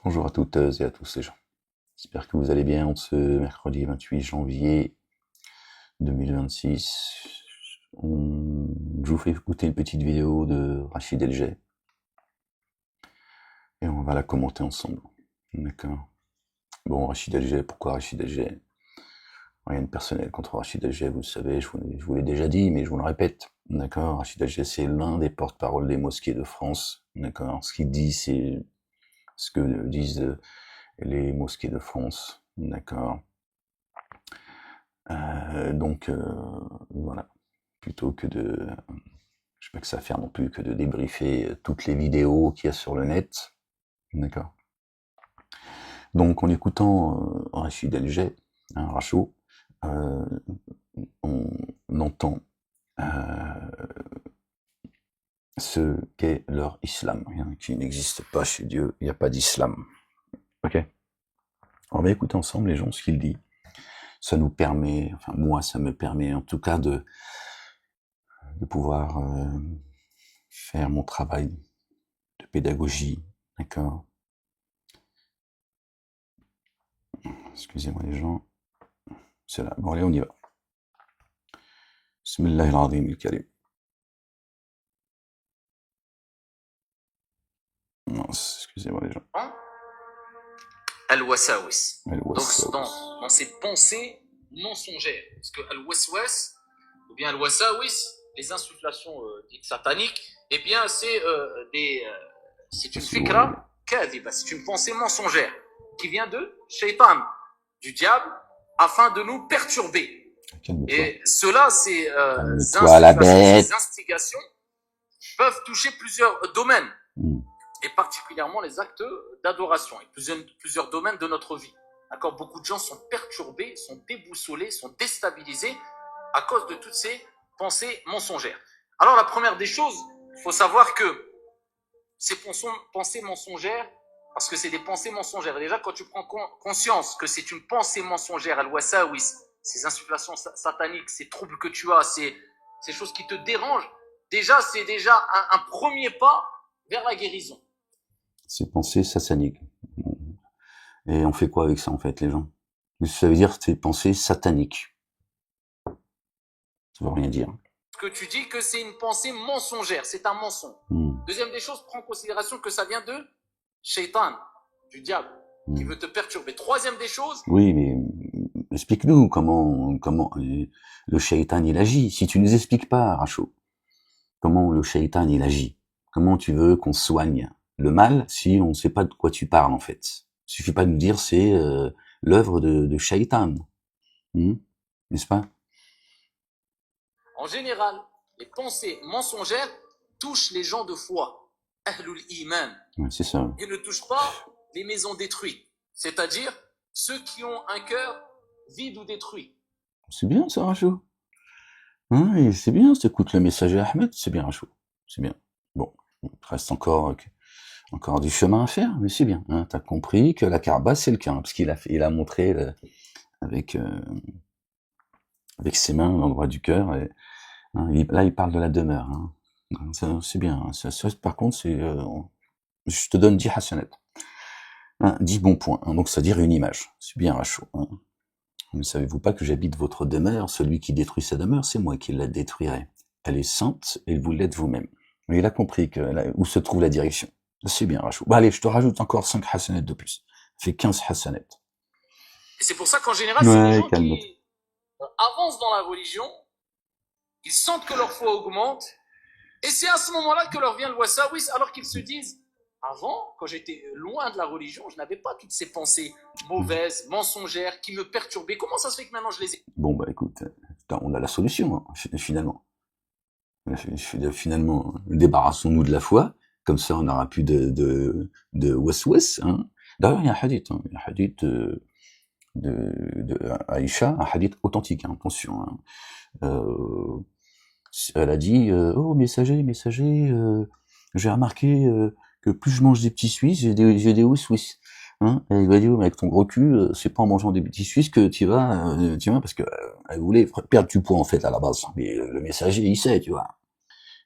Bonjour à toutes et à tous les gens. J'espère que vous allez bien en ce mercredi 28 janvier 2026. Je vous fais écouter une petite vidéo de Rachid El et on va la commenter ensemble. D'accord. Bon, Rachid El pourquoi Rachid El rien de personnel contre Rachid El vous le savez, je vous l'ai déjà dit, mais je vous le répète. D'accord. Rachid El c'est l'un des porte-parole des mosquées de France. D'accord. Ce qu'il dit, c'est ce que disent les mosquées de France, d'accord. Voilà, plutôt que de, je sais pas que ça va faire non plus que de débriefer toutes les vidéos qu'il y a sur le net, d'accord. Donc en écoutant Rachid El Rachaud, on entend ce qu'est leur islam, qui n'existe pas chez Dieu, il n'y a pas d'islam. Ok. On va écouter ensemble les gens ce qu'il dit. Ça nous permet, enfin moi ça me permet en tout cas de pouvoir faire mon travail de pédagogie, d'accord. Excusez-moi les gens, c'est là. Bon allez, on y va. Bismillahirrahmanirrahim al-Karim. Non, excusez-moi les gens. Al-Wasawis. Donc dans ces pensées mensongères. Parce que Al-Waswas, ou bien Al-Wasawis, les insufflations dites sataniques, eh bien c'est une fikra kadhiba, c'est une pensée mensongère qui vient de Shaitan, du diable, afin de nous perturber. Et cela, ces instigations peuvent toucher plusieurs domaines. Et particulièrement les actes d'adoration, et plusieurs domaines de notre vie. D'accord, beaucoup de gens sont perturbés, sont déboussolés, sont déstabilisés à cause de toutes ces pensées mensongères. Alors la première des choses, il faut savoir que ces pensées mensongères, parce que c'est des pensées mensongères, et déjà quand tu prends conscience que c'est une pensée mensongère, al-wasawis, ces insufflations sataniques, ces troubles que tu as, ces choses qui te dérangent, déjà c'est déjà un premier pas vers la guérison. Ces pensées sataniques. Et on fait quoi avec ça en fait, les gens? Ça veut dire ces pensées sataniques. Ça veut rien dire. Ce que tu dis que c'est une pensée mensongère, c'est un mensonge. Deuxième des choses, prends en considération que ça vient de Shaitan, du diable, qui veut te perturber. Troisième des choses... Oui, mais explique-nous comment le Shaitan il agit. Si tu nous expliques pas, Rachaud, comment le Shaitan il agit, comment tu veux qu'on soigne le mal si on ne sait pas de quoi tu parles en fait. Il suffit pas de nous dire c'est l'œuvre de Shaitan, n'est-ce pas? En général, les pensées mensongères touchent les gens de foi, ahlul iman. Ouais, c'est ça. Ils ne touchent pas les maisons détruites, c'est-à-dire ceux qui ont un cœur vide ou détruit. C'est bien ça, Rachaud. Hein, c'est bien, t'écoutes le messager Ahmed, c'est bien, Rachaud. C'est bien. Bon, il reste encore du chemin à faire, mais c'est bien. Hein, t'as compris que la Kaaba c'est le cas, parce qu'il a montré avec ses mains l'endroit du cœur. Et, hein, là, il parle de la demeure. Hein. C'est bien. Hein, ça, par contre, je te donne 10 hasanat. 10 bons points. Hein, donc, c'est-à-dire une image. C'est bien, Rachaud. Hein. Ne savez-vous pas que j'habite votre demeure? Celui qui détruit sa demeure, c'est moi qui la détruirai. Elle est sainte et vous l'êtes vous-même. Mais il a compris où se trouve la direction. C'est bien, Rachaud. Bah, allez, je te rajoute encore 5 hasanat de plus. Ça fait 15 hasanat. Et c'est pour ça qu'en général, c'est les gens qui avancent dans la religion, ils sentent que leur foi augmente, et c'est à ce moment-là que leur vient le wasawis, alors qu'ils se disent, avant, quand j'étais loin de la religion, je n'avais pas toutes ces pensées mauvaises, mensongères, qui me perturbaient. Comment ça se fait que maintenant je les ai? Bon, bah écoute, on a la solution, hein, finalement. Finalement, débarrassons-nous de la foi, comme ça on n'aura plus de waswas. Hein. D'ailleurs, il y a un hadith, de Aïcha, un hadith authentique, hein, attention. Hein. Elle a dit, oh messager, j'ai remarqué que plus je mange des petits Suisses, j'ai des waswas. Hein, et il va dire, mais avec ton gros cul, c'est pas en mangeant des petits Suisses que tu vas, parce que elle voulait perdre du poids en fait à la base. Mais le messager, il sait, tu vois.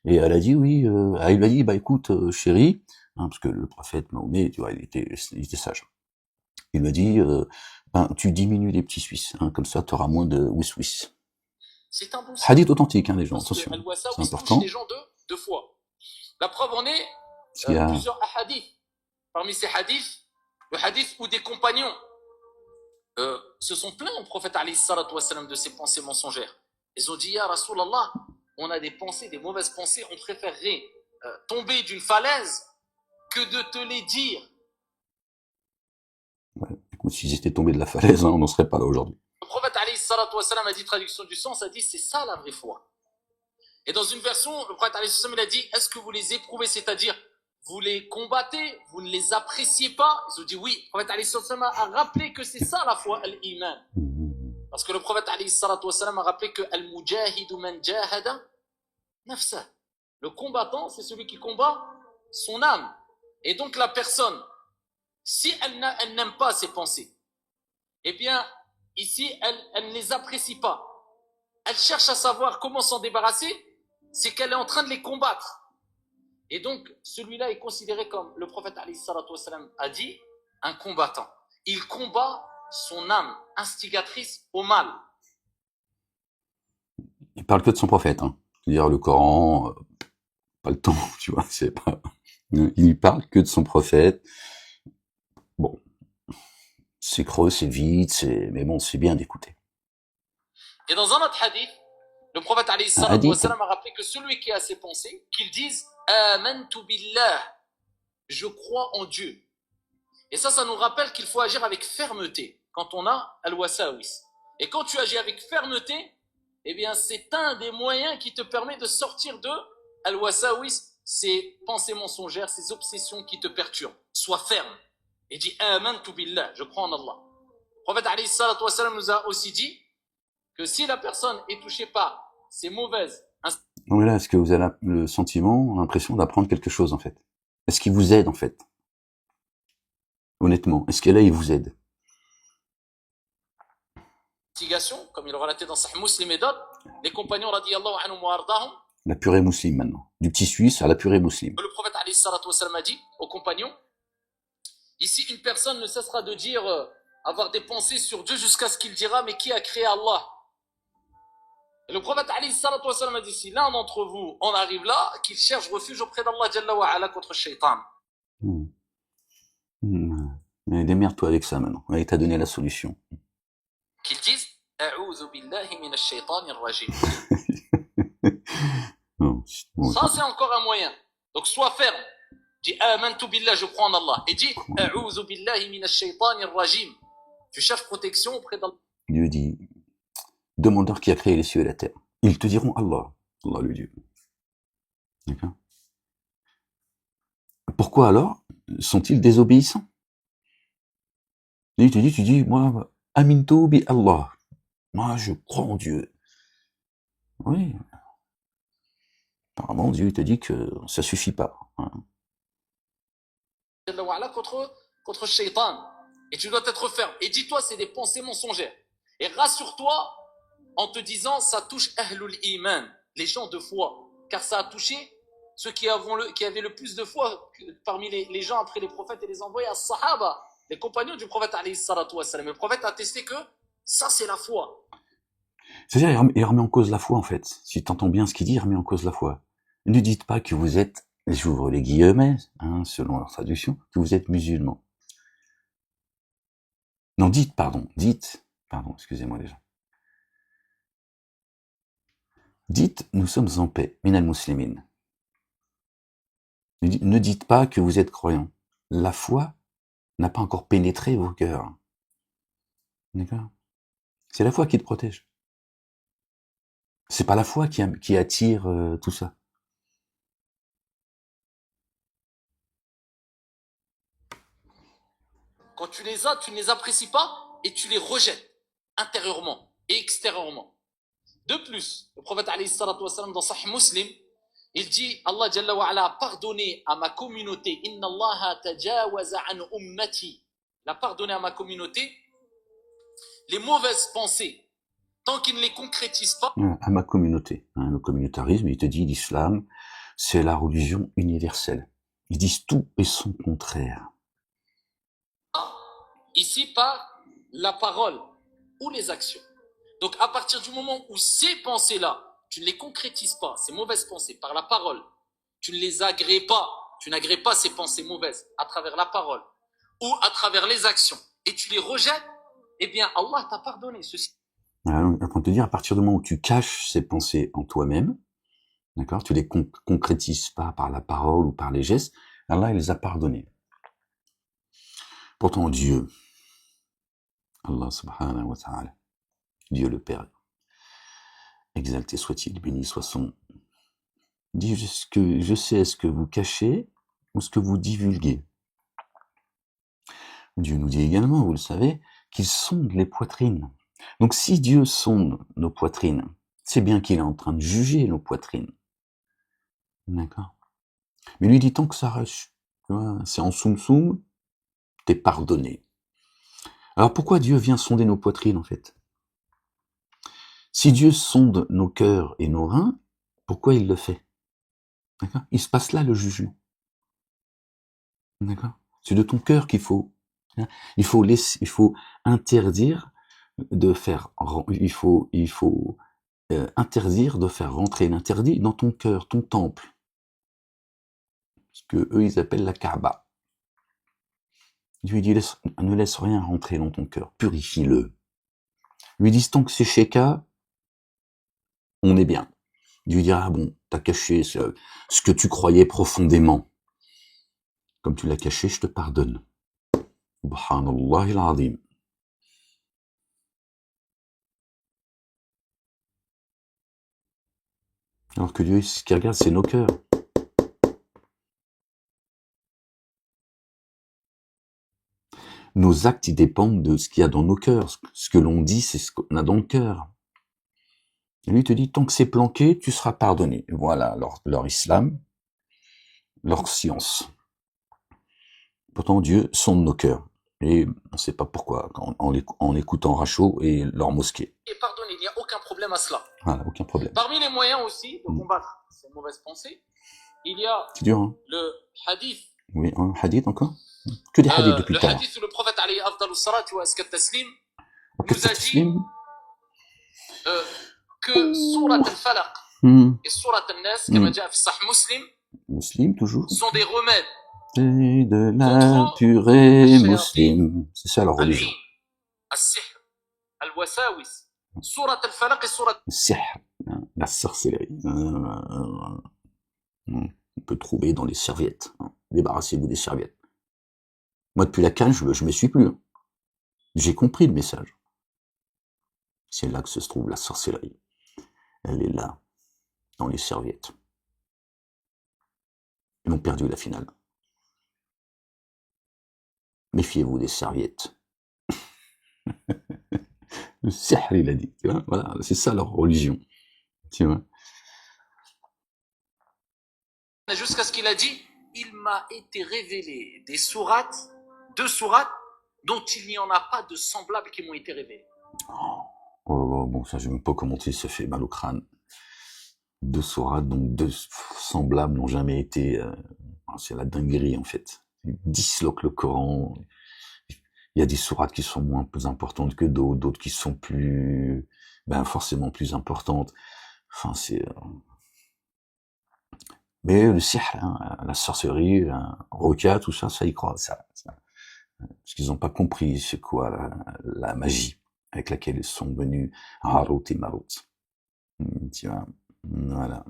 Et elle a dit oui, il lui a dit, bah écoute, chérie, parce que le prophète Mahomet, tu vois, il était sage. Il m'a dit, tu diminues les petits Suisses, comme ça tu auras moins de wiss-wiss. C'est un bon signe. Hadith authentique, les gens, Parce que attention, Al-Wasawis c'est important. touche les gens deux fois. La preuve en est plusieurs hadiths. Parmi ces hadiths, le hadith où des compagnons se sont plaints au prophète alayhi salatu wassalam de ses pensées mensongères. Ils ont dit, Ya Rasulallah, on a des pensées, des mauvaises pensées, on préférerait tomber d'une falaise que de te les dire. Ouais, écoute, s'ils étaient tombés de la falaise, on n'en serait pas là aujourd'hui. Le prophète alayhi salatu wassalam a dit, traduction du sens, a dit, c'est ça la vraie foi. Et dans une version, le prophète alayhi salatu wassalam il a dit, est-ce que vous les éprouvez, c'est-à-dire, vous les combattez, vous ne les appréciez pas? Ils ont dit oui. Le prophète alayhi salatu wassalam a rappelé que c'est ça la foi, l'iman. Parce que le prophète alayhi salatu wassalam a rappelé que al-mujahidu man jahada nafsa. Le combattant, c'est celui qui combat son âme. Et donc la personne, si elle n'aime pas ses pensées, eh bien, ici, elle ne les apprécie pas. Elle cherche à savoir comment s'en débarrasser, c'est qu'elle est en train de les combattre. Et donc, celui-là est considéré comme, le prophète alayhi salatu wassalam a dit, un combattant. Il combat son âme instigatrice au mal. Il parle que de son prophète, C'est-à-dire le Coran, pas le temps, tu vois, c'est pas... Il parle que de son prophète. Bon, c'est creux, c'est vide, mais bon, c'est bien d'écouter. Et dans un autre hadith, le prophète alayhi salatu wassalam a rappelé que celui qui a ses pensées, qu'il dise Amantu billah, je crois en Dieu. Et ça nous rappelle qu'il faut agir avec fermeté quand on a al-wasawis. Et quand tu agis avec fermeté, eh bien c'est un des moyens qui te permet de sortir de al-wasawis, ces pensées mensongères, ces obsessions qui te perturbent. Sois ferme et dis Amantu billah, je crois en Allah. Le prophète alayhi salatu wassalam nous a aussi dit que si la personne est touchée par ces mauvaises... Donc là, est-ce que vous avez le sentiment, l'impression d'apprendre quelque chose, en fait? Est-ce qu'il vous aide, en fait? Honnêtement, est-ce que là, il vous aide? Comme il est relaté dans Sahih Muslim et d'autres, les compagnons radiyallahu anhum wa ardahum, la purée musulmane maintenant. Du petit Suisse à la purée musulmane. Le prophète alayhi salatu wassalam a dit aux compagnons, ici une personne ne cessera de dire, avoir des pensées sur Dieu jusqu'à ce qu'il dira, mais qui a créé Allah? Et le prophète alayhi salatu wassalam a dit, si l'un d'entre vous en arrive là, qu'il cherche refuge auprès d'Allah jalla wa ala contre shaitan. Mais démerde-toi avec ça maintenant. Il t'a donné la solution. Qu'ils disent, A'udhu billahi minash shaitanir rajim. Ça, c'est encore un moyen. Donc, sois ferme. Dis, Amantu billah, je crois en Allah. Et dis, A'udhu billahi minash shaitanir rajim. Tu cherches protection auprès d'Allah. Dieu dit, demande-leur qui a créé les cieux et la terre. Ils te diront Allah. Allah le Dieu. D'accord? Pourquoi alors sont-ils désobéissants? Et tu dis, moi, Amintu bi Allah. Moi, je crois en Dieu. Oui. Apparemment, Dieu te dit que ça suffit pas. Contre shaitan. Et tu dois être ferme. Et dis-toi, c'est des pensées mensongères. Et rassure-toi en te disant, ça touche ahlul iman, les gens de foi. Car ça a touché ceux qui avaient le plus de foi parmi les gens après les prophètes et les envoyés, à Sahaba, les compagnons du prophète alayhi salatu wassalam. Le prophète a attesté que ça, c'est la foi. C'est-à-dire, il remet en cause la foi, en fait. Si tu entends bien ce qu'il dit, il remet en cause la foi. Ne dites pas que vous êtes, j'ouvre les guillemets, selon leur traduction, que vous êtes musulmans. Non, dites, excusez-moi les gens. Dites, nous sommes en paix, minal muslimin. Ne dites pas que vous êtes croyants. La foi n'a pas encore pénétré vos cœurs. D'accord? C'est la foi qui te protège. C'est pas la foi qui attire tout ça. Quand tu les as, tu ne les apprécies pas et tu les rejettes intérieurement et extérieurement. De plus, le prophète alayhi salatu wassalam dans Sahih Muslim, il dit, Allah Jalla wa ala a pardonné à ma communauté, Inna Allah tajawaza an ummati. Il a pardonné à ma communauté les mauvaises pensées, tant qu'il ne les concrétise pas. À ma communauté. Le communautarisme, il te dit, l'islam, c'est la religion universelle. Ils disent tout et son contraire. Ici, par la parole ou les actions. Donc, à partir du moment où ces pensées-là, tu ne les concrétises pas, ces mauvaises pensées, par la parole, tu ne les agrées pas, tu n'agrées pas ces pensées mauvaises à travers la parole ou à travers les actions, et tu les rejettes, eh bien, Allah t'a pardonné ceci. On te dire, à partir du moment où tu caches ces pensées en toi-même, d'accord, tu les concrétises pas par la parole ou par les gestes, Allah, il les a pardonnés. Pourtant, Dieu, Allah subhanahu wa ta'ala, Dieu le Père, exalté soit-il, béni soit son nom, dit je sais ce que vous cachez ou ce que vous divulguez. Dieu nous dit également, vous le savez, qu'il sonde les poitrines. Donc si Dieu sonde nos poitrines, c'est bien qu'il est en train de juger nos poitrines. D'accord. Mais lui dit tant que ça reste, tu vois, c'est en soum-soum, t'es pardonné. Alors pourquoi Dieu vient sonder nos poitrines en fait? Si Dieu sonde nos cœurs et nos reins, pourquoi il le fait? D'accord. Il se passe là le jugement. D'accord. C'est de ton cœur qu'il faut. Il faut interdire de faire. Il faut interdire de faire rentrer l'interdit dans ton cœur, ton temple, ce que eux ils appellent la Kaaba. Dieu dit ne laisse rien rentrer dans ton cœur, purifie-le. Lui disent tant que c'est Sheka, on est bien. Dieu dira bon, t'as caché ce que tu croyais profondément. Comme tu l'as caché, je te pardonne. Subhanallah al-azim. Alors que Dieu, ce qu'il regarde, c'est nos cœurs. Nos actes, ils dépendent de ce qu'il y a dans nos cœurs. Ce que l'on dit, c'est ce qu'on a dans le cœur. Et lui te dit, tant que c'est planqué, tu seras pardonné. Voilà leur islam, leur science. Pourtant, Dieu sonde nos cœurs. Et on ne sait pas pourquoi, en écoutant Rachaud et leur mosquée. Et pardonné, il n'y a aucun problème à cela. Voilà, aucun problème. Parmi les moyens aussi de combattre ces mauvaises pensées, il y a c'est dur, hein, le hadith. Oui, un hadith encore? Que des hadiths depuis tout à l'heure. Le hadith où le prophète alayhi afdalu salat wa askat taslim nous a dit que surat al-falaq et surat al-nas, comme dit Sahih Muslim, toujours. sont des remèdes. C'est de la purée musulmane. C'est ça leur religion. Al-sihr, al-wasawis, surat al-falaq et surat al-sihr, la sorcellerie. On peut trouver dans les serviettes. Débarrassez-vous des serviettes. Moi, depuis la canne, je ne me suis plus. J'ai compris le message. C'est là que se trouve la sorcellerie. Elle est là, dans les serviettes. Ils ont perdu la finale. Méfiez-vous des serviettes. Le sihr, il a dit. Tu vois, voilà, c'est ça leur religion. Tu vois. Jusqu'à ce qu'il a dit, il m'a été révélé des sourates, 2 sourates, dont il n'y en a pas de semblables qui m'ont été révélées. Oh, bon, ça, je ne sais même pas comment ça fait mal au crâne. 2 sourates, donc 2 semblables n'ont jamais été... c'est la dinguerie, en fait. Ils disloquent le Coran. Il y a des sourates qui sont moins plus importantes que d'autres qui sont plus... forcément plus importantes. Enfin, c'est... Mais le sihr, hein, la sorcellerie, Rokia, tout ça, ça y croit. Ça. Parce qu'ils n'ont pas compris c'est quoi la magie avec laquelle ils sont venus Harut et Marut. Tu vois, voilà.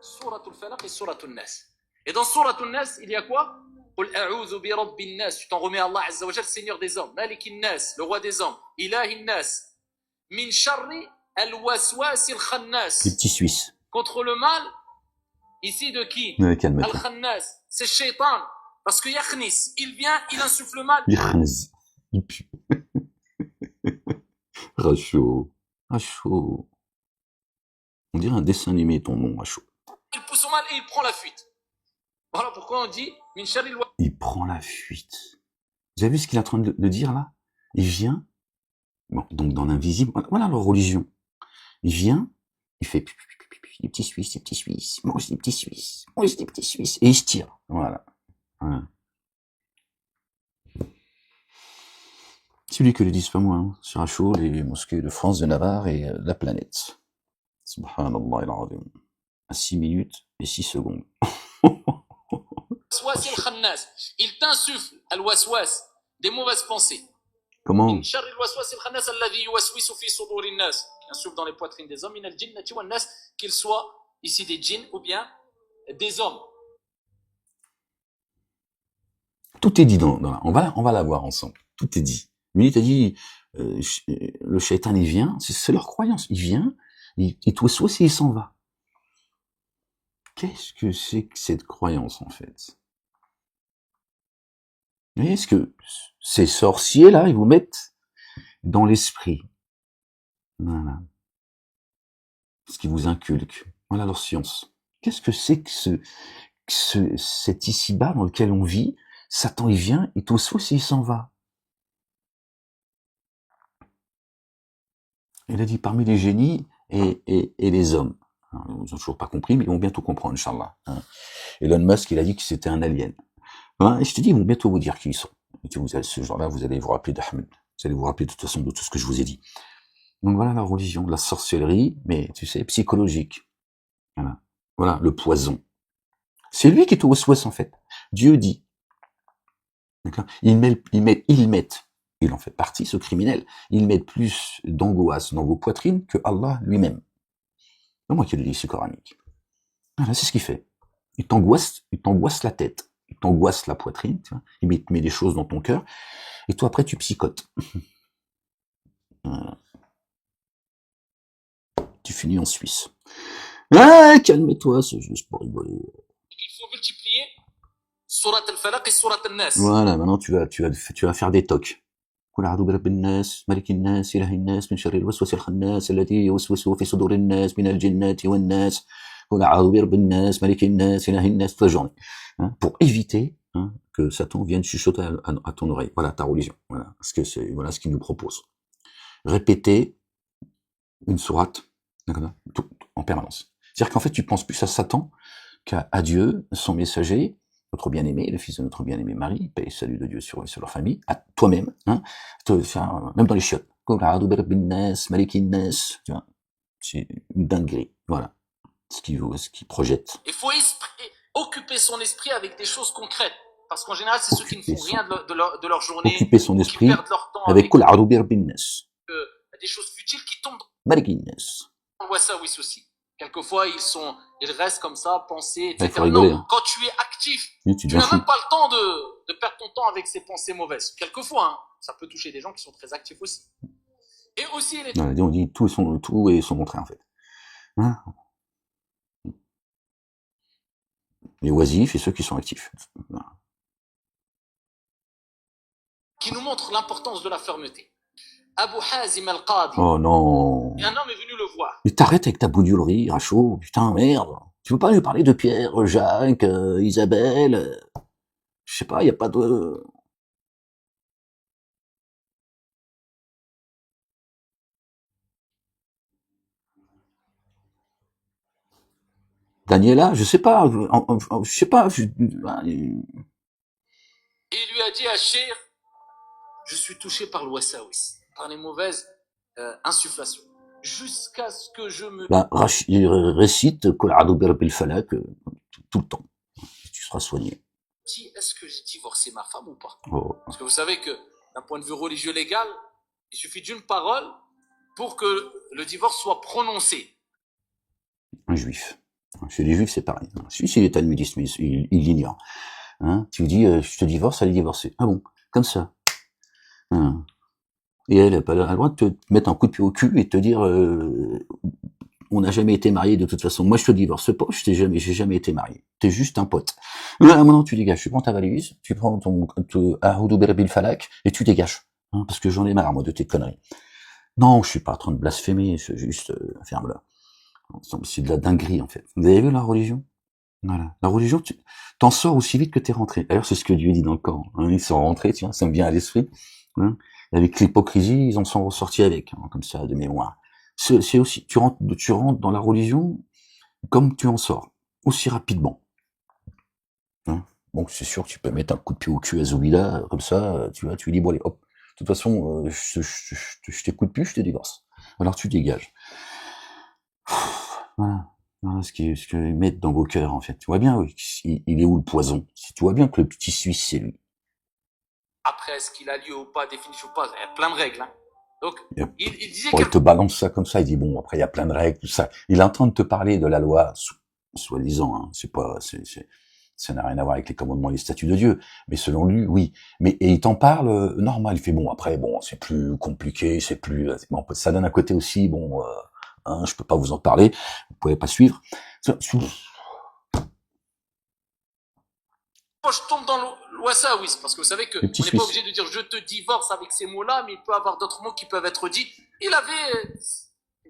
Surat al-Falaq et Surat al-Nas. Et dans Surat al-Nas, il y a quoi? Qul a'udhu bi rabbin nas. Tu t'en remets à Allah Azza wa Jal, Seigneur des hommes, Malikin nas, le roi des hommes, Ilahin nas, min sharri al-waswas al-khannas. Les petits Suisses. Contre le mal, ici de qui? Al-Khannas, c'est Shaitan. Parce que Yakhnis, il vient, il insuffle le mal. Yakhnis, il pue. Rachaud. On dirait un dessin animé, ton nom, Rachaud. Il pousse au mal et il prend la fuite. Voilà pourquoi on dit min sharri al-waswas. Il prend la fuite. Vous avez vu ce qu'il est en train de dire là? Il vient, bon, donc dans l'invisible, voilà leur religion. Il vient, il fait pipi, des petits Suisses, des petits Suisses, mange des petits Suisses, mange des petits Suisses. Et il se tire. Voilà. C'est lui que le disent pas moi, hein. Sur un show, les mosquées de France, de Navarre et la planète. Subhanallah al-azim. À 6 minutes et 6 secondes. Il t'insuffle, al-waswas, des mauvaises pensées. Comment? Qui insuffle dans les poitrines des hommes, qu'ils soient ici des djinns ou bien des hommes. Tout est dit on va la voir ensemble. Tout est dit. Lui, il t'a dit, le shaitan, il vient, c'est leur croyance. Il vient, il te waswas et il s'en va. Qu'est-ce que c'est que cette croyance, en fait? Mais est-ce que ces sorciers-là, ils vous mettent dans l'esprit? Voilà. Ce qui vous inculque. Voilà leur science. Qu'est-ce que c'est que cet ici-bas dans lequel on vit? Satan, il vient, il te waswas et il s'en va. Il a dit parmi les génies et les hommes. Ils n'ont toujours pas compris, mais ils vont bientôt comprendre, Inch'Allah. Elon Musk, il a dit que c'était un alien. Et je te dis, ils vont bientôt vous dire qui ils sont. Et que ce jour-là, vous allez vous rappeler d'Ahmed. Vous allez vous rappeler de toute façon de tout ce que je vous ai dit. Donc voilà la religion, la sorcellerie, mais tu sais, psychologique. Voilà, le poison. C'est lui qui est au waswas, en fait. Dieu dit. D'accord? Il en fait partie, ce criminel. Il met plus d'angoisse dans vos poitrines que Allah lui-même. C'est moi qui le dis, c'est coranique. Voilà, c'est ce qu'il fait. Il t'angoisse la tête, il t'angoisse la poitrine, tu vois, il met des choses dans ton cœur, et toi après tu psychotes. Voilà. Tu finis en Suisse. Calme-toi, c'est juste pour rigoler. Il faut multiplier Surat al-Falaq et Surat al-Nas. Voilà, maintenant tu vas faire des tocs. قل أعوذ برب الناس ملك الناس إله الناس من شر الوسواس الخناس الذي يوسوس في صدور الناس من الجنة والناس قل أعوذ برب الناس ملك الناس إله الناس toute la journée, pour éviter que Satan vienne chuchoter à ton oreille. Voilà ta religion. Voilà ce qu'il nous propose. Répéter une sourate en permanence. C'est-à-dire qu'en fait tu penses plus à Satan qu'à Dieu, son messager, notre bien-aimé, le fils de notre bien-aimé Marie, paix et salut de Dieu sur eux et sur leur famille, à toi-même, même dans les chiottes. C'est une dinguerie, voilà, ce qu'il projette. Il faut occuper son esprit avec des choses concrètes, parce qu'en général, c'est ceux qui ne font rien de leur journée, occuper son esprit qui perdent leur temps avec des choses futiles qui tombent dans le wasawis aussi. Quelquefois, ils restent comme ça, penser, etc. Il faut rigoler, non, quand tu es actif, tu n'as même pas le temps de perdre ton temps avec ces pensées mauvaises. Quelquefois, ça peut toucher des gens qui sont très actifs aussi. Et aussi, on dit tout est son contraire, en fait. Les oisifs et ceux qui sont actifs. Qui nous montrent l'importance de la fermeté. Abu Hazim al-Qadi. Oh non. Et un homme est venu le voir. Mais t'arrêtes avec ta boudulerie, Rachaud. Putain, merde. Tu veux pas lui parler de Pierre, Jacques, Isabelle? Je sais pas, y a pas de... Daniela, je sais pas. Et il lui a dit à Cheikh, je suis touché par le wasawis, par les mauvaises insufflations. Jusqu'à ce que je me... il récite Qul a'udhu birabbil falaq tout le temps. Tu seras soigné. Est-ce que j'ai divorcé ma femme ou pas? Parce que vous savez que d'un point de vue religieux légal, il suffit d'une parole pour que le divorce soit prononcé. Un juif. Chez les juifs, c'est pareil. Si il est talmudiste, mais il l'ignore. Tu lui dis, je te divorce, elle est divorcée. Ah bon? Comme ça. Et elle n'a pas le droit de te mettre un coup de pied au cul et de te dire on n'a jamais été mariés de toute façon. Moi, je te divorce pas, j'ai jamais été marié. T'es juste un pote. Maintenant, tu dégages. Tu prends ta valise, tu prends ton A'udhu birabbil falaq et tu dégages. Parce que j'en ai marre, moi, de tes conneries. Non, je suis pas en train de blasphémer, c'est juste ferme-la. C'est de la dinguerie, en fait. Vous avez vu la religion? Voilà. La religion, t'en sors aussi vite que t'es rentré. D'ailleurs, c'est ce que Dieu dit dans le Coran. Ils sont rentrés, tu vois, ça me vient à l'esprit. Avec l'hypocrisie, ils en sont ressortis avec, comme ça, de mémoire. C'est aussi, tu rentres dans la religion, comme tu en sors, aussi rapidement. Hein, bon, c'est sûr que tu peux mettre un coup de pied au cul à Zoubida, comme ça, tu vois, tu lui dis, bon allez, hop, de toute façon, je t'écoute plus, je te divorce. Alors tu dégages. Voilà. Voilà ce qu'ils mettent dans vos cœurs, en fait. Tu vois bien, oui, il est où le poison? Si tu vois bien que le petit Suisse, c'est lui. Après, est-ce qu'il a lieu ou pas, définition ou pas, il y a plein de règles. Hein. Donc, il disait bon, il te balance ça comme ça, il dit, bon, après, il y a plein de règles, tout ça. Il est en train de te parler de la loi, soi-disant, hein, ça n'a rien à voir avec les commandements et les statuts de Dieu. Mais selon lui, oui. Et il t'en parle normal. Il fait, bon, après, bon, c'est plus compliqué, c'est plus, bon, ça donne un côté aussi, bon, hein, je peux pas vous en parler, vous pouvez pas suivre. Moi, je tombe dans l'ouassaouis, parce que vous savez qu'on n'est pas obligé de dire je te divorce avec ces mots-là, mais il peut y avoir d'autres mots qui peuvent être dits. Il avait,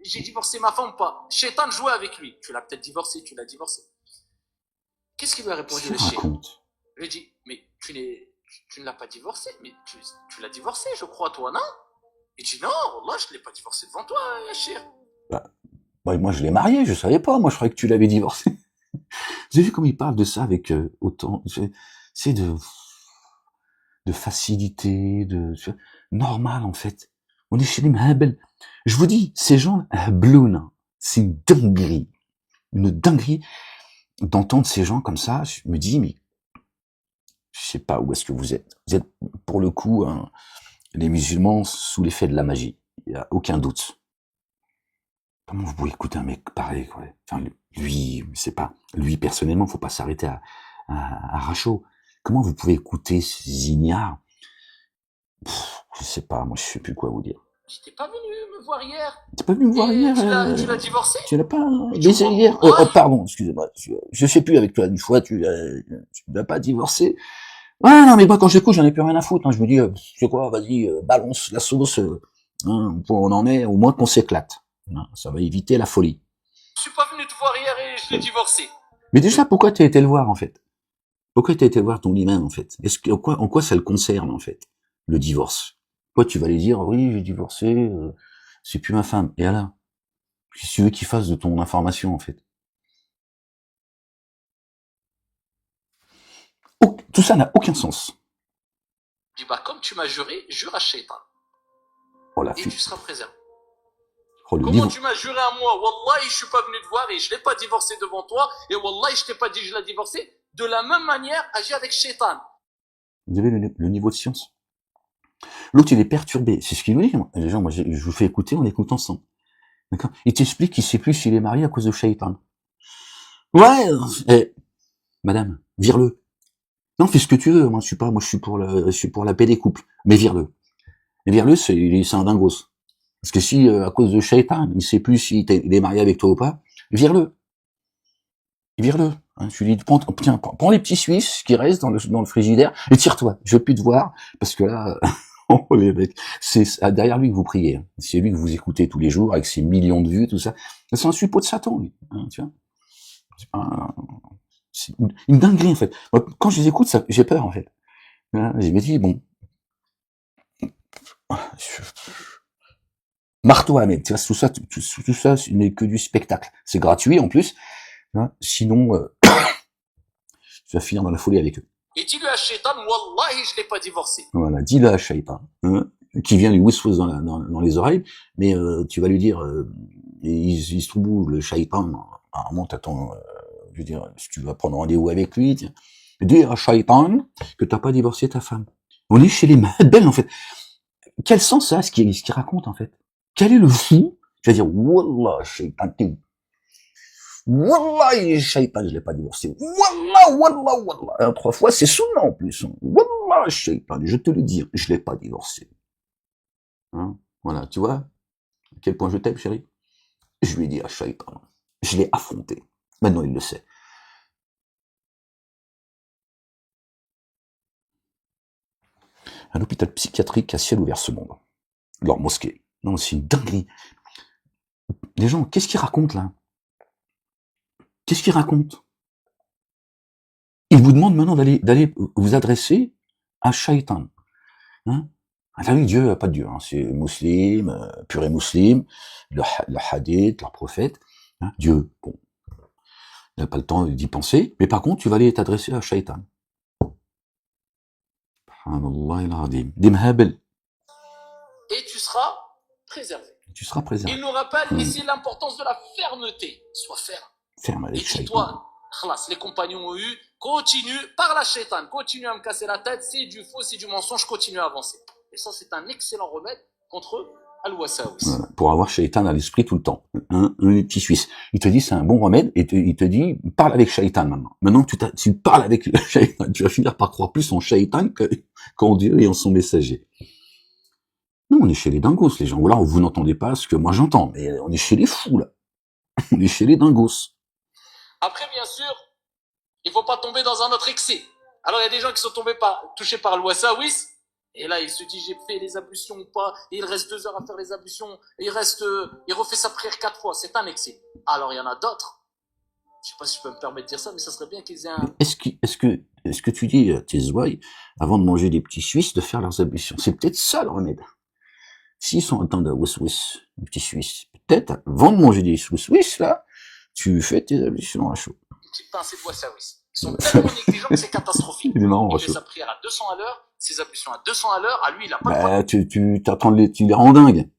j'ai divorcé ma femme ou pas? Shaitan jouait avec lui. Tu l'as peut-être divorcé, tu l'as divorcé. Qu'est-ce qu'il lui a répondu le shaitan? Je lui ai dit, mais tu ne l'as pas divorcé, mais tu l'as divorcé, je crois, toi, non? Il dit, non, Wallah, je ne l'ai pas divorcé devant toi, Yachir. Bah, moi, je l'ai marié, je savais pas, moi, je croyais que tu l'avais divorcé. Vous avez vu comme il parle de ça avec autant, c'est de facilité, normal en fait. On est chez les Mhabel. Je vous dis, ces gens Habloun, c'est une dinguerie d'entendre ces gens comme ça. Je me dis, mais je sais pas où est-ce que vous êtes. Vous êtes pour le coup les musulmans sous l'effet de la magie. Il y a aucun doute. Comment vous pouvez écouter un mec pareil, quoi? Enfin, lui, c'est pas, lui personnellement, faut pas s'arrêter à Rachaud. Comment vous pouvez écouter ces ignares? Je sais pas, moi je sais plus quoi vous dire. Tu t'es pas venu me voir hier? T'es pas venu me voir hier? Tu l'as divorcé? Tu l'as pas baisé hier? Oh, pardon, excusez-moi. Je sais plus avec toi, une fois, tu l'as pas divorcé. Ouais, non, mais moi quand j'écoute, j'en ai plus rien à foutre, hein. Je me dis, c'est quoi, vas-y, balance la sauce, hein, on en est, au moins qu'on s'éclate. Ça va éviter la folie. Je suis pas venu te voir hier et je l'ai divorcé. Mais déjà, pourquoi t'as été le voir, en fait? Pourquoi t'as été voir ton imam, en fait? En quoi ça le concerne, en fait, le divorce? Toi, tu vas lui dire, oui, j'ai divorcé, c'est plus ma femme. Et alors? Qu'est-ce que tu veux qu'il fasse de ton information, en fait? Tout ça n'a aucun sens. Je dis, bah, comme tu m'as juré, jure à Shaitan. Oh, et tu seras préservé. Oh, comment tu m'as juré à moi? Wallahi, je suis pas venu te voir et je l'ai pas divorcé devant toi. Et Wallahi, je t'ai pas dit que je l'ai divorcé. De la même manière, agis avec Shaitan. Vous avez le niveau de science. L'autre, il est perturbé. C'est ce qu'il nous dit. Déjà, moi, je vous fais écouter, on écoute ensemble. D'accord? Il t'explique qu'il sait plus s'il est marié à cause de Shaitan. Ouais, madame, vire-le. Non, fais ce que tu veux. Moi, je suis pour la paix des couples. Mais vire-le. Et vire-le, c'est un dingos. Parce que si, à cause de Shaitan, il sait plus s'il est marié avec toi ou pas, vire-le. Vire-le. Hein, je lui dis, prends les petits Suisses qui restent dans le frigidaire et tire-toi. Je veux plus te voir parce que là, les mecs, c'est derrière lui que vous priez. Hein. C'est lui que vous écoutez tous les jours avec ses millions de vues, tout ça. C'est un suppôt de Satan, lui. Hein, tu vois. C'est une dinguerie, en fait. Moi, quand je les écoute, j'ai peur, en fait. Hein, je me dis, bon, marre-toi, mais tu vois, tout ça, ce n'est que du spectacle. C'est gratuit, en plus. Hein, sinon, tu vas finir dans la folie avec eux. Et dis-le à Shaitan, Wallahi, je l'ai pas divorcé. Voilà, dis-le à Shaitan, hein, qui vient lui whisper dans les oreilles, mais tu vas lui dire, il se trouve où le Shaitan? Apparemment, t'attends, je veux dire, si tu vas prendre rendez-vous avec lui, tiens, dis à Shaitan que t'as pas divorcé ta femme. On est chez les belles, en fait. Quel sens ça, ce qu'il raconte, en fait? Quel est le fou? Je vais dire, Wallah, Shaitan, Wallah, Shaitan, je l'ai pas divorcé. Wallah. 3 fois, c'est sunna en plus. Wallah, Shaitan, je te le dis, je l'ai pas divorcé. Hein? Voilà, tu vois? À quel point je t'aime, chérie? Je lui ai dit à Shaitan. Je l'ai affronté. Maintenant, il le sait. Un hôpital psychiatrique à ciel ouvert ce monde. Leur mosquée. Non, c'est une dinguerie. Les gens, qu'est-ce qu'ils racontent, là? Qu'est-ce qu'ils racontent? Ils vous demandent maintenant d'aller vous adresser à Shaitan. Hein? Ah oui, Dieu, pas de Dieu, hein. C'est musulman, pur et musulman, le hadith, leur prophète, hein? Dieu, bon. Il n'a pas le temps d'y penser, mais par contre, tu vas aller t'adresser à Shaitan. Et tu seras préservé. Tu seras préservé. Il nous rappelle ici l'importance de la fermeté. Sois ferme. Ferme avec Et Shaitan. dis-toi, les compagnons ont eu, continue, par la Shaitan, continue à me casser la tête, c'est du faux, c'est du mensonge, continue à avancer. Et ça, c'est un excellent remède contre Al-Wasawis. Voilà, pour avoir Shaitan à l'esprit tout le temps. Un petit Suisse. Il te dit c'est un bon remède et il te dit parle avec Shaitan maintenant. Maintenant que tu parles avec Shaitan, tu vas finir par croire plus en Shaitan qu'en Dieu et en son messager. Nous, on est chez les dingos, les gens. Ou là, vous n'entendez pas ce que moi j'entends, mais on est chez les fous, là. On est chez les dingos. Après, bien sûr, il faut pas tomber dans un autre excès. Alors, il y a des gens qui sont touchés par l'Wasawis, et là, il se dit, j'ai fait les ablutions ou pas, et il reste 2 heures à faire les ablutions, et il refait sa prière 4 fois. C'est un excès. Alors, il y en a d'autres. Je sais pas si je peux me permettre de dire ça, mais ça serait bien qu'ils aient un... Est-ce que tu dis à tes ouailles, avant de manger des petits Suisses, de faire leurs ablutions? C'est peut-être ça le remède. S'ils sont atteints de Wis, des petits Suisses, peut-être, avant de manger des Wis, là, tu fais tes ablutions à chaud. Une petite pincée de Wissawis. Ils sont tellement négligents que c'est catastrophique. Il est marrant, il fait sa prière à 200 à l'heure, ses ablutions à 200 à l'heure, à lui, il a pas de problème. Tu les rends dingues.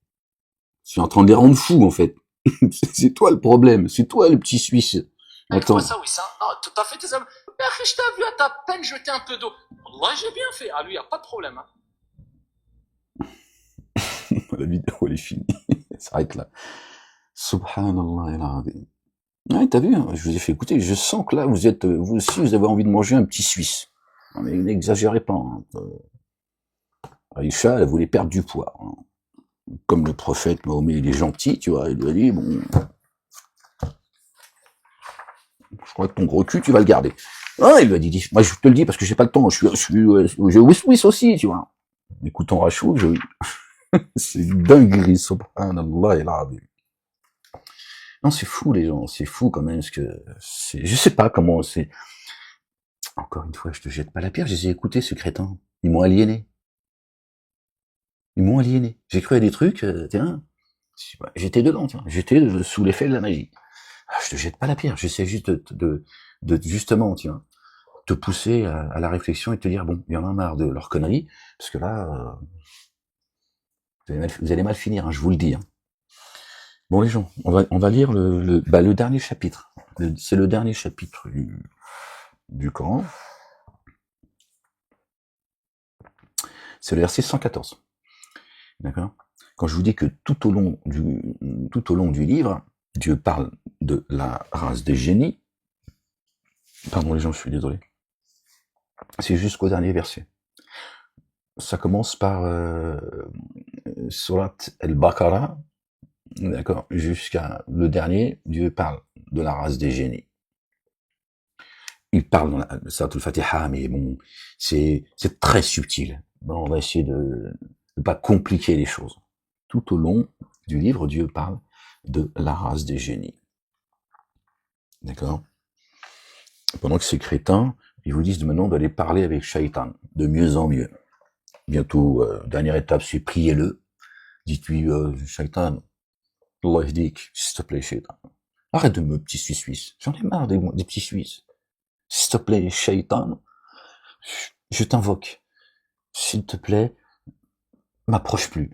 Tu es en train de les rendre fous, en fait. C'est toi le problème. C'est toi le petit Suisse. Attends. Wissawis, hein. Non, t'as fait tes ablutions. Mais je t'ai vu à ta peine jeter un peu d'eau. Wallah, j'ai bien fait. À lui, il n'y a pas de problème, hein. La vidéo, elle est finie. Ça s'arrête là. Subhanallah el-Azim. Ouais, t'as vu, hein, je vous ai fait écouter, je sens que là, vous aussi, vous avez envie de manger un petit Suisse. Non, mais n'exagérez pas. Hein. Aïcha, elle voulait perdre du poids. Hein. Comme le prophète Mahomet, il est gentil, tu vois, il lui a dit, bon, je crois que ton gros cul, tu vas le garder. Ah, il lui a dit, moi, je te le dis parce que j'ai pas le temps, j'ai Wiss aussi, tu vois. Écoutons Rachou, c'est une dinguerie, subhanallah el-Azim. Non, c'est fou, les gens, c'est fou quand même, parce que je sais pas comment c'est. Encore une fois, je te jette pas la pierre, je les ai écoutés, ce crétin. Ils m'ont aliéné. J'ai cru à des trucs, tiens, j'étais dedans, tiens. J'étais sous l'effet de la magie. Ah, je te jette pas la pierre, j'essaie juste de justement, tiens, te pousser à la réflexion et te dire, bon, il y en a marre de leur connerie, parce que là, vous allez mal finir, hein, je vous le dis. Hein. Bon, les gens, on va lire le dernier chapitre. C'est le dernier chapitre du Coran. C'est le verset 114. D'accord? Quand je vous dis que tout au long du livre, Dieu parle de la race des génies. Pardon, les gens, je suis désolé. C'est jusqu'au dernier verset. Ça commence par Surat al-Baqarah, d'accord, jusqu'à le dernier, Dieu parle de la race des génies. Il parle dans la Surat al-Fatiha, mais bon, c'est très subtil. Bon, on va essayer de ne pas compliquer les choses. Tout au long du livre, Dieu parle de la race des génies. D'accord? Pendant que ces crétins, ils vous disent maintenant d'aller parler avec Shaitan, de mieux en mieux. Bientôt, dernière étape, c'est priez-le. Dites-lui, Shaitan, Allah yahdik, s'il te plaît, Shaitan. Arrête de me petit Suisse. J'en ai marre des petits Suisses. S'il te plaît, Shaitan, je t'invoque. S'il te plaît, m'approche plus.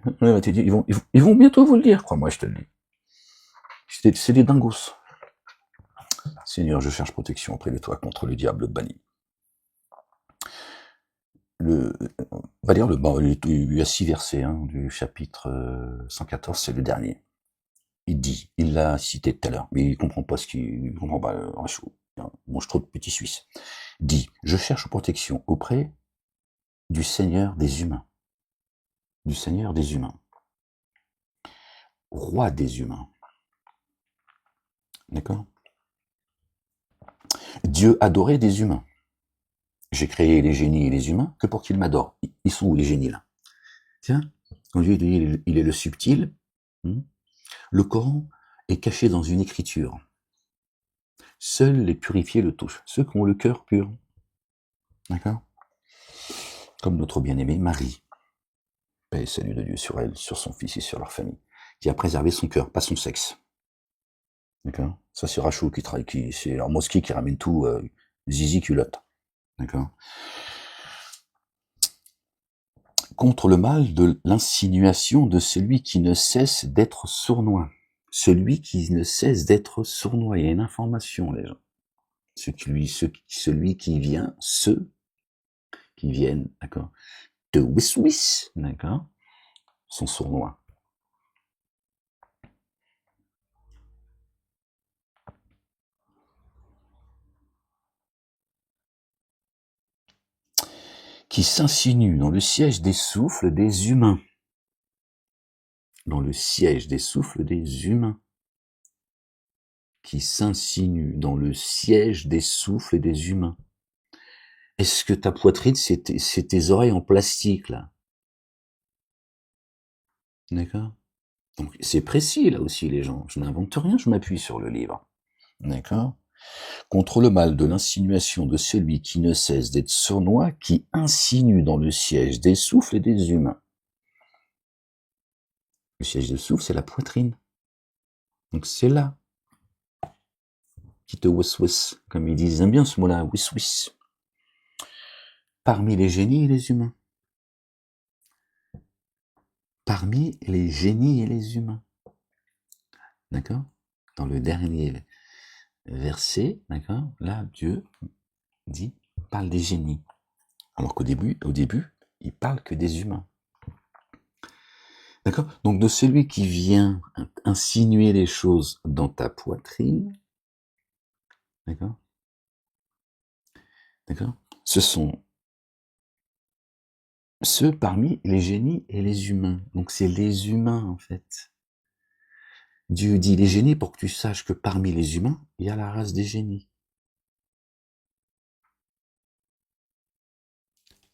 Ils vont bientôt vous le dire, crois-moi, je te le dis. C'est des dingos. Seigneur, je cherche protection auprès de toi contre le diable banni. On va lire il y a 6 versets du chapitre 114, c'est le dernier. Il l'a cité tout à l'heure, mais il comprend pas il comprend pas Rachou. Mange trop de petits Suisses. Dit, je cherche protection auprès du Seigneur des humains. Du Seigneur des humains. Roi des humains. D'accord? Dieu adorait des humains. J'ai créé les génies et les humains que pour qu'ils m'adorent. Ils sont où les génies là? Tiens, quand Dieu dit il est le subtil, le Coran est caché dans une écriture. Seuls les purifiés le touchent, ceux qui ont le cœur pur. D'accord? Comme notre bien-aimée Marie. Paix et salut de Dieu sur elle, sur son fils et sur leur famille, qui a préservé son cœur, pas son sexe. D'accord? Ça, c'est Rachou c'est leur mosquée qui ramène tout, zizi culotte. D'accord? Contre le mal de l'insinuation de celui qui ne cesse d'être sournois. Celui qui ne cesse d'être sournois. Il y a une information, les gens. Celui qui vient, ceux qui viennent, d'accord, de Wiswis, d'accord, sont sournois. Qui s'insinue dans le siège des souffles des humains. Dans le siège des souffles des humains. Qui s'insinue dans le siège des souffles des humains. Est-ce que ta poitrine, c'est tes oreilles en plastique, là? D'accord? Donc, c'est précis, là aussi, les gens. Je n'invente rien, je m'appuie sur le livre. D'accord? Contre le mal de l'insinuation de celui qui ne cesse d'être sournois, qui insinue dans le siège des souffles et des humains. Le siège des souffles, c'est la poitrine. Donc, c'est là qui te wis-wis, comme ils disent. Ils aiment bien ce mot-là, wis-wis. Parmi les génies et les humains. Parmi les génies et les humains. D'accord? Dans le dernier verset, d'accord? Là, Dieu dit, parle des génies. Alors qu'au début, il parle que des humains. D'accord? Donc, de celui qui vient insinuer les choses dans ta poitrine, d'accord? D'accord? Ce sont ceux parmi les génies et les humains. Donc, c'est les humains, en fait. Dieu dit les génies pour que tu saches que parmi les humains, il y a la race des génies.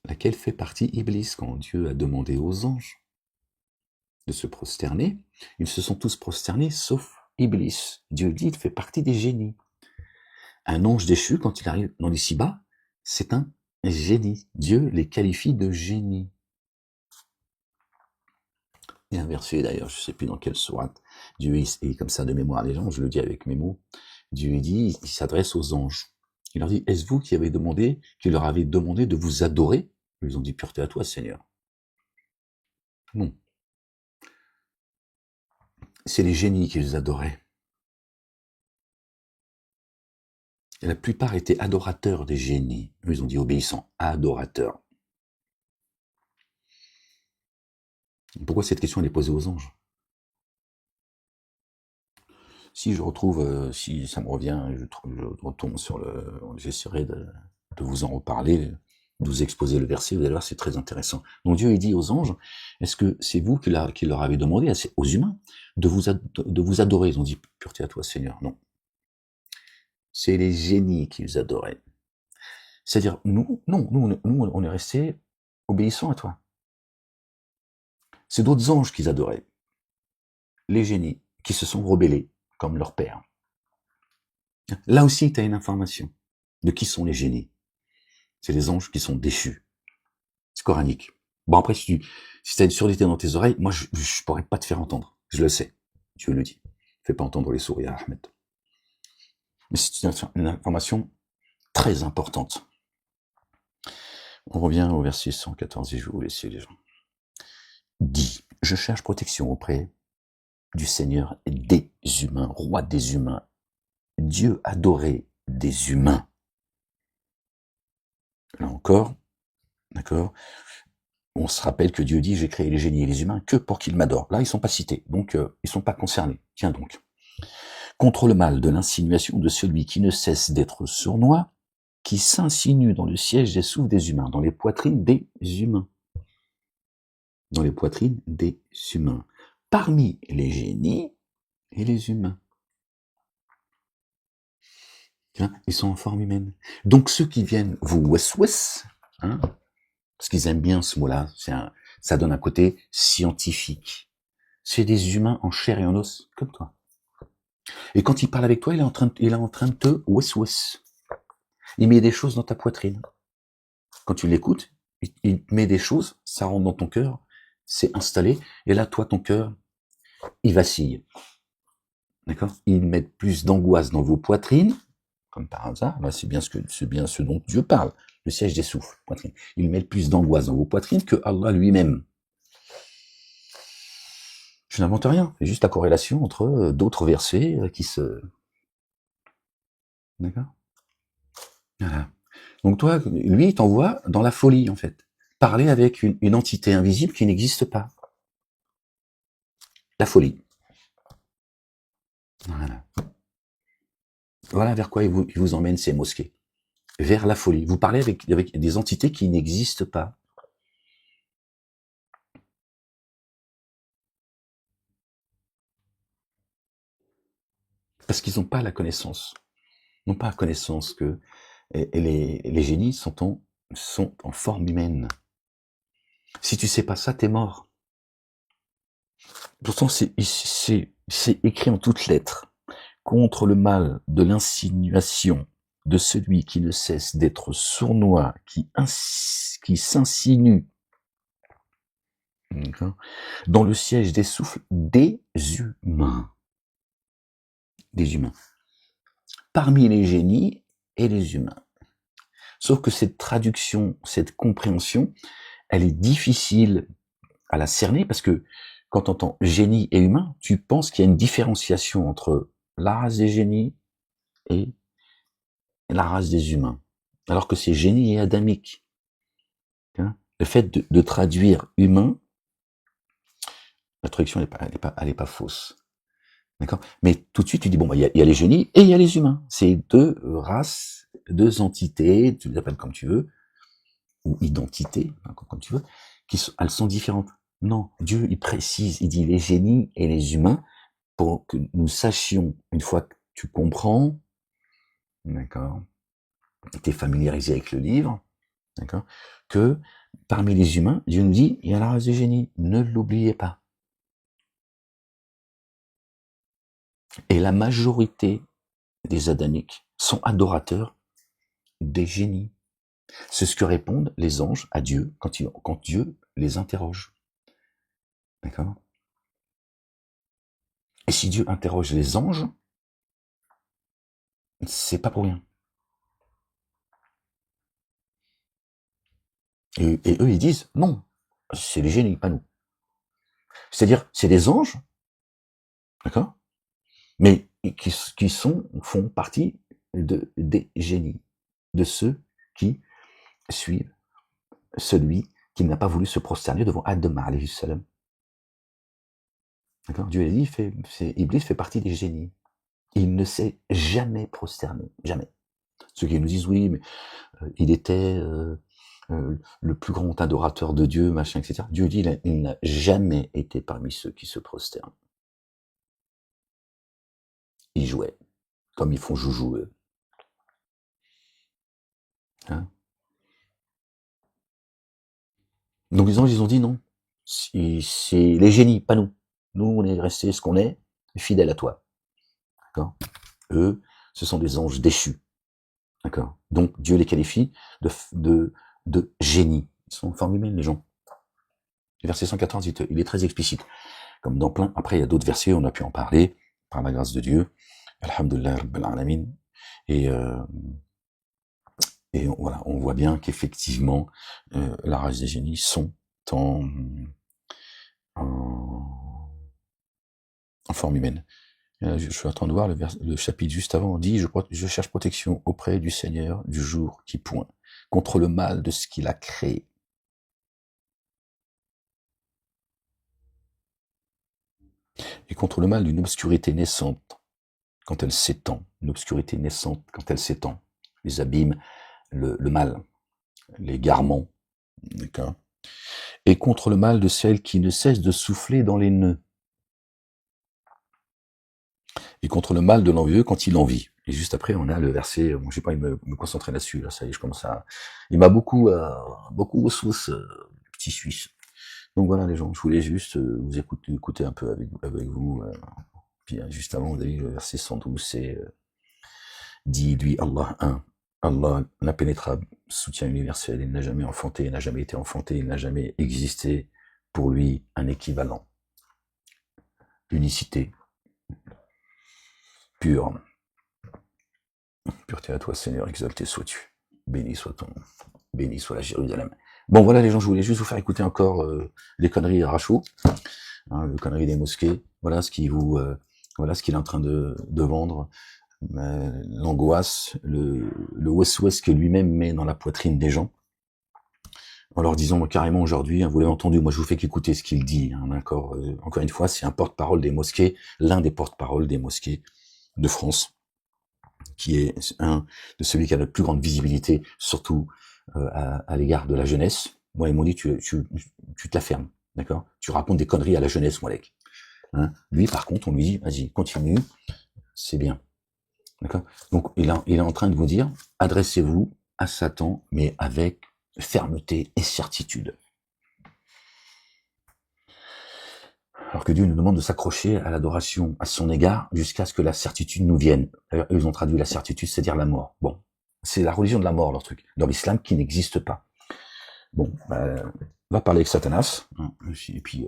Laquelle fait partie Iblis, quand Dieu a demandé aux anges de se prosterner. Ils se sont tous prosternés, sauf Iblis. Dieu dit, il fait partie des génies. Un ange déchu, quand il arrive dans l'ici-bas, c'est un génie. Dieu les qualifie de génies. Il y a un verset d'ailleurs, je ne sais plus dans quelle sourate, Dieu est comme ça de mémoire les gens, je le dis avec mes mots. Dieu dit, il s'adresse aux anges. Il leur dit, est-ce vous qui leur avez demandé de vous adorer? Ils ont dit, pureté à toi, Seigneur. Non. C'est les génies qui les adoraient. Et la plupart étaient adorateurs des génies. Eux, ils ont dit obéissants, adorateurs. Pourquoi cette question elle est posée aux anges? Si je retrouve, si ça me revient, je retombe sur j'essaierai de vous en reparler, de vous exposer le verset, vous allez voir, c'est très intéressant. Donc Dieu, il dit aux anges, est-ce que c'est vous qui leur avez demandé, aux humains, de vous adorer? Ils ont dit, pureté à toi, Seigneur. Non. C'est les génies qui vous adoraient. C'est-à-dire, nous, on est restés obéissants à toi. C'est d'autres anges qu'ils adoraient. Les génies, qui se sont rebellés, comme leur père. Là aussi, tu as une information de qui sont les génies. C'est les anges qui sont déchus. C'est coranique. Bon, après, si tu as une surdité dans tes oreilles, moi, je pourrais pas te faire entendre. Je le sais. Dieu le dit. Fais pas entendre les souris à Ahmed. Mais c'est une information très importante. On revient au verset 114 et je vais vous laisser les gens. Dit, je cherche protection auprès du Seigneur des humains, roi des humains, Dieu adoré des humains. Là encore, d'accord, on se rappelle que Dieu dit, j'ai créé les génies et les humains que pour qu'ils m'adorent. Là, ils sont pas cités, donc ils sont pas concernés. Tiens donc. Contre le mal de l'insinuation de celui qui ne cesse d'être sournois, qui s'insinue dans le siège des souffles des humains, dans les poitrines des humains. Dans les poitrines des humains. Parmi les génies et les humains. Ils sont en forme humaine. Donc ceux qui viennent vous wes-wes, hein, parce qu'ils aiment bien ce mot-là, ça donne un côté scientifique. C'est des humains en chair et en os, comme toi. Et quand il parle avec toi, il est en train de te wes-wes. Il met des choses dans ta poitrine. Quand tu l'écoutes, il met des choses, ça rentre dans ton cœur, c'est installé, et là, toi, ton cœur, il vacille. d'accord? Ils mettent plus d'angoisse dans vos poitrines, comme par hasard. Là, c'est bien ce dont Dieu parle. Le siège des souffles, poitrine. Ils mettent plus d'angoisse dans vos poitrines que Allah lui-même. Je n'invente rien. C'est juste la corrélation entre d'autres versets qui se... D'accord? Voilà. Donc toi, lui, il t'envoie dans la folie, en fait. Parler avec une entité invisible qui n'existe pas. La folie. Voilà. Voilà vers quoi il vous emmène ces mosquées. Vers la folie. Vous parlez avec des entités qui n'existent pas. Parce qu'ils n'ont pas la connaissance. Ils n'ont pas la connaissance que les génies sont en forme humaine. Si tu sais pas ça, t'es mort. Pourtant, c'est écrit en toutes lettres. Contre le mal de l'insinuation de celui qui ne cesse d'être sournois, qui s'insinue dans le siège des souffles des humains. Des humains. Parmi les génies et les humains. Sauf que cette traduction, cette compréhension, elle est difficile à la cerner parce que quand tu entends génie et humain, tu penses qu'il y a une différenciation entre la race des génies et la race des humains. Alors que c'est génie et adamique. Le fait de traduire humain, la traduction elle est pas fausse. D'accord? Mais tout de suite, tu dis, bon, bah, il y a les génies et il y a les humains. C'est deux races, deux entités, tu les appelles comme tu veux, ou identités, comme tu veux, elles sont différentes. Non, Dieu, il précise, il dit les génies et les humains, pour que nous sachions, une fois que tu comprends, d'accord, tu es familiarisé avec le livre, d'accord, que parmi les humains, Dieu nous dit, il y a la race des génies, ne l'oubliez pas. Et la majorité des adamiques sont adorateurs des génies. C'est ce que répondent les anges à Dieu quand Dieu les interroge. D'accord? Et si Dieu interroge les anges, c'est pas pour rien. Et eux, ils disent, non, c'est les génies, pas nous. C'est-à-dire, c'est des anges, d'accord? Mais qui font partie des génies, de ceux qui suivent celui qui n'a pas voulu se prosterner devant Adam, alayhi salam. D'accord? Dieu a dit, Iblis fait partie des génies. Il ne s'est jamais prosterné, jamais. Ceux qui nous disent, oui, mais il était le plus grand adorateur de Dieu, machin, etc. Dieu dit, il n'a jamais été parmi ceux qui se prosternent. Il jouait, comme ils font joujou, eux. Hein? Donc les anges, ils ont dit non. C'est les génies, pas nous. Nous, on est restés ce qu'on est, fidèles à toi. D'accord? Eux, ce sont des anges déchus. D'accord? Donc Dieu les qualifie de génies. Ils sont en forme humaine, les gens. Le verset 114, il est très explicite. Comme dans plein. Après, il y a d'autres versets, on a pu en parler, par la grâce de Dieu. Alhamdulillah Rabbil Alamin. Et voilà, on voit bien qu'effectivement, la race des génies sont en forme humaine. Je suis en train de voir le chapitre juste avant, on dit, je cherche protection auprès du Seigneur du jour qui pointe, contre le mal de ce qu'il a créé. Et contre le mal d'une obscurité naissante, quand elle s'étend, une obscurité naissante quand elle s'étend, les abîmes, le mal, les garements, d'accord, et contre le mal de celle qui ne cesse de souffler dans les nœuds, et contre le mal de l'envieux quand il envie. Et juste après, on a le verset, bon, je vais pas me concentrer là-dessus, là, ça y est, je commence à... Il m'a beaucoup aux sauces, petit Suisse. Donc voilà les gens, je voulais juste vous écouter un peu avec vous. Puis juste avant, vous avez le verset 112, c'est dit lui Allah 1. Allah, l'impénétrable, soutien universel, il n'a jamais enfanté, il n'a jamais été enfanté, il n'a jamais existé pour lui un équivalent. Unicité. pur. Pureté à toi, Seigneur, exalté sois-tu. Béni soit ton nom. Béni soit la Jérusalem. Bon, voilà les gens, je voulais juste vous faire écouter encore les conneries à Rachaud, hein, les conneries des mosquées. Voilà ce qui vous, voilà ce qu'il est en train de vendre. L'angoisse, le ouest-ouest que lui-même met dans la poitrine des gens, en leur disant carrément aujourd'hui, hein, vous l'avez entendu, moi je vous fais qu'écouter ce qu'il dit, hein, encore une fois, c'est un porte-parole des mosquées, l'un des porte-paroles des mosquées de France, qui est un de celui qui a la plus grande visibilité, surtout à l'égard de la jeunesse. Moi, ils m'ont dit, tu te la fermes, d'accord? Tu racontes des conneries à la jeunesse, Moulek. Hein, lui, par contre, on lui dit, vas-y, continue, c'est bien. D'accord? Donc, il est en train de vous dire, adressez-vous à Satan, mais avec fermeté et certitude. Alors que Dieu nous demande de s'accrocher à l'adoration à son égard jusqu'à ce que la certitude nous vienne. D'ailleurs, ils ont traduit la certitude, c'est-à-dire la mort. Bon, c'est la religion de la mort, leur truc, dans l'islam qui n'existe pas. Bon, on va parler avec Satanas, hein, et puis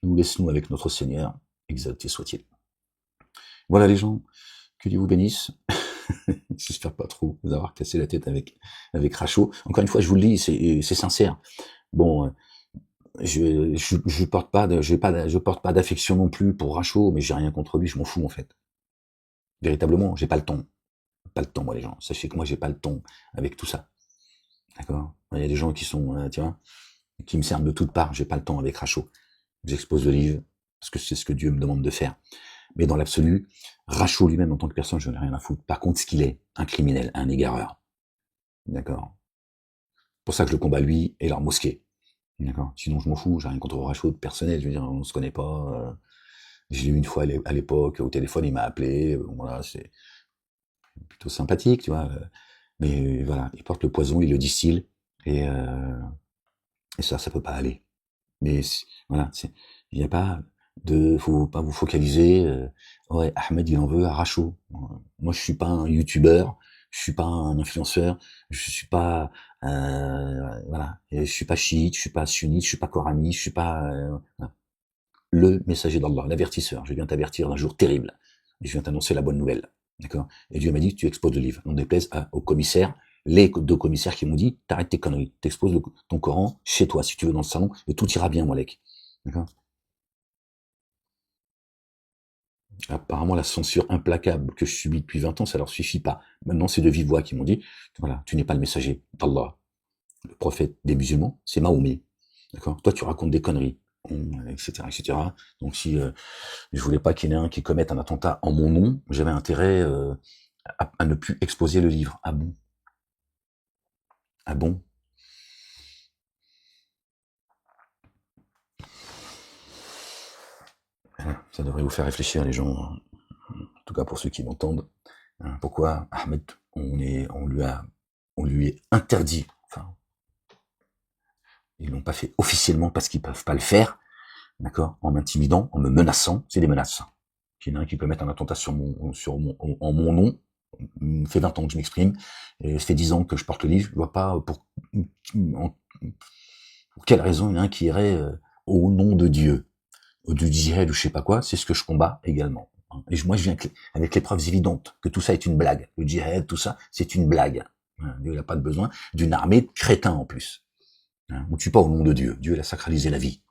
nous laissons-nous avec notre Seigneur, exalté soit-il. Voilà les gens, que Dieu vous bénisse. J'espère pas trop vous avoir cassé la tête avec Rachaud. Encore une fois, je vous le dis, c'est sincère. Bon, je porte pas d'affection non plus pour Rachaud, mais j'ai rien contre lui, je m'en fous en fait. Véritablement, j'ai pas le temps. Pas le temps, moi les gens. Sachez que moi j'ai pas le temps avec tout ça. D'accord? Il y a des gens qui sont, tu vois, qui me servent de toutes parts, j'ai pas le temps avec Rachaud. J'expose le livre, parce que c'est ce que Dieu me demande de faire. Mais dans l'absolu, Rachaud lui-même en tant que personne, je n'ai rien à foutre. Par contre, ce qu'il est, un criminel, un égareur. D'accord? Pour ça que je le combats lui et leur mosquée. D'accord? Sinon, je m'en fous, j'ai rien contre Rachaud personnel, je veux dire, on se connaît pas. Je l'ai eu une fois à l'époque, au téléphone, il m'a appelé, voilà, c'est plutôt sympathique, tu vois. Mais voilà, il porte le poison, il le distille, et ça peut pas aller. Mais voilà, il n'y a pas faut pas vous focaliser. Ouais, Ahmed il en veut à Rachaud. Moi je suis pas un youtubeur, je suis pas un influenceur, je suis pas voilà, et je suis pas chiite, je suis pas sunnite, je suis pas coraniste, je suis pas voilà. Le messager d'Allah, l'avertisseur. Je viens t'avertir d'un jour terrible. Et je viens t'annoncer la bonne nouvelle. D'accord? Et Dieu m'a dit, tu exposes le livre. On déplaise au commissaire, les deux commissaires qui m'ont dit, t'arrêtes tes conneries. T'exposes ton Coran chez toi, si tu veux, dans le salon, et tout ira bien, Molek. D'accord? Apparemment, la censure implacable que je subis depuis 20 ans, ça leur suffit pas. Maintenant, c'est de vive voix qui m'ont dit, voilà, tu n'es pas le messager d'Allah. Le prophète des musulmans, c'est Mahomet. D'accord? Toi, tu racontes des conneries. Etc., etc. Donc si je voulais pas qu'il y en ait un qui commette un attentat en mon nom, j'avais intérêt à ne plus exposer le livre. Ah bon? Ah bon? Ça devrait vous faire réfléchir les gens, en tout cas pour ceux qui m'entendent. Pourquoi Ahmed, on lui est interdit, enfin, ils l'ont pas fait officiellement parce qu'ils peuvent pas le faire, d'accord, en m'intimidant, en me menaçant, c'est des menaces. Il y en a un qui peut mettre un attentat en mon nom, ça fait 20 ans que je m'exprime, et ça fait 10 ans que je porte le livre, je vois pas pour quelle raison il y en a un qui irait au nom de Dieu, du djihad ou je sais pas quoi, c'est ce que je combats également. Et moi je viens avec les preuves évidentes que tout ça est une blague, le djihad, tout ça, c'est une blague. Dieu n'a pas de besoin d'une armée de crétins en plus. On ne tue pas au nom de Dieu, Dieu il a sacralisé la vie.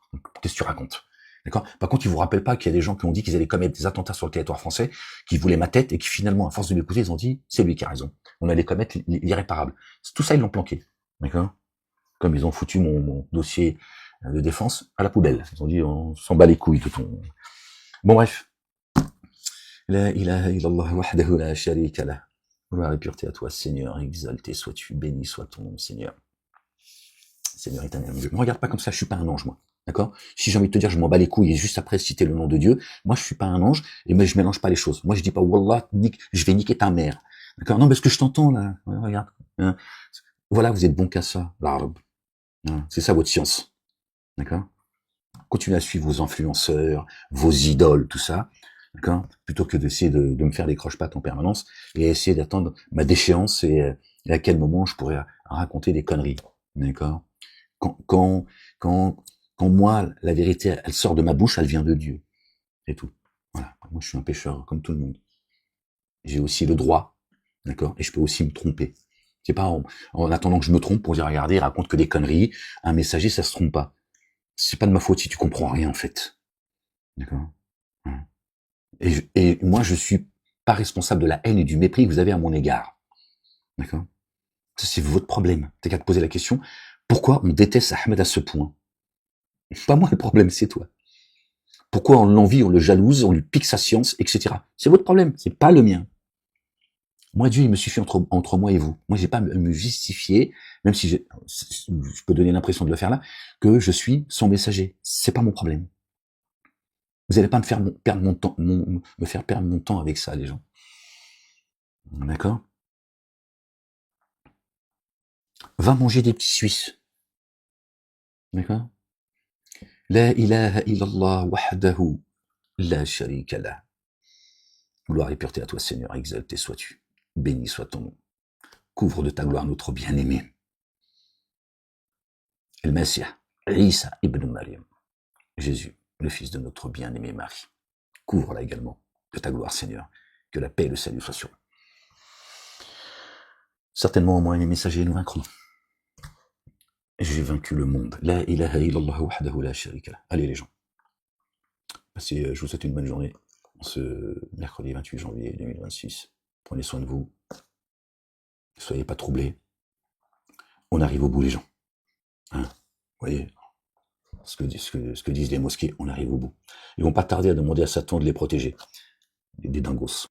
Qu'est-ce que tu racontes? D'accord? Par contre, ils vous rappellent pas qu'il y a des gens qui ont dit qu'ils allaient commettre des attentats sur le territoire français, qui voulaient ma tête et qui finalement, à force de m'écouter, ils ont dit, c'est lui qui a raison. On allait commettre l'irréparable. Tout ça, ils l'ont planqué. D'accord? Comme ils ont foutu mon dossier de défense à la poubelle. Ils ont dit, on s'en bat les couilles de ton... Bon, bref. La ilaha illallah wahdahu la sharika lah. Gloire et pureté à toi, Seigneur, exalté sois-tu, béni soit ton nom, Seigneur. Seigneur éternel. Ne me regarde pas comme ça, je suis pas un ange, moi. D'accord? Si j'ai envie de te dire, je m'en bats les couilles et juste après citer le nom de Dieu, moi je suis pas un ange et moi je mélange pas les choses. Moi je dis pas, Wallah, je vais niquer ta mère. D'accord? Non, parce que je t'entends là. Ouais, regarde. Hein. Voilà, vous êtes bon qu'à ça, l'arabe. Hein. C'est ça votre science. D'accord? Continuez à suivre vos influenceurs, vos idoles, tout ça. D'accord? Plutôt que d'essayer de me faire des croche-pattes en permanence et essayer d'attendre ma déchéance et à quel moment je pourrais raconter des conneries. D'accord? Quand moi, la vérité, elle sort de ma bouche, elle vient de Dieu. C'est tout. Voilà. Moi, je suis un pécheur, comme tout le monde. J'ai aussi le droit, d'accord? Et je peux aussi me tromper. C'est pas en attendant que je me trompe pour dire, regardez, il raconte que des conneries. Un messager, ça se trompe pas. C'est pas de ma faute si tu comprends rien, en fait. D'accord? Et moi, je suis pas responsable de la haine et du mépris que vous avez à mon égard. D'accord? Ça, c'est votre problème. T'as qu'à te poser la question, pourquoi on déteste Ahmed à ce point? Pas moi le problème, c'est toi. Pourquoi on l'envie, on le jalouse, on lui pique sa science, etc. C'est votre problème, c'est pas le mien. Moi, Dieu, il me suffit entre moi et vous. Moi, j'ai pas à me justifier, même si je peux donner l'impression de le faire là, que je suis son messager. C'est pas mon problème. Vous allez pas me faire perdre mon temps, me faire perdre mon temps avec ça, les gens. D'accord? Va manger des petits Suisses. D'accord? La ilaha illallah wahdahu la sharika lah. Gloire et pureté à toi, Seigneur, exalté sois-tu. Béni soit ton nom. Couvre de ta gloire notre bien-aimé. El Messie, Isa ibn Maryam. Jésus, le fils de notre bien-aimé Marie. Couvre-la également de ta gloire, Seigneur. Que la paix et le salut soient sur eux. Certainement, moi et mes messagers, nous vaincrons. J'ai vaincu le monde. La ilaha illallah wahdahu la sharika lah. Allez les gens. Je vous souhaite une bonne journée. Ce mercredi 28 janvier 2026. Prenez soin de vous. Ne soyez pas troublés. On arrive au bout, les gens. Hein, vous voyez ce que disent les mosquées, on arrive au bout. Ils vont pas tarder à demander à Satan de les protéger. Des dingos.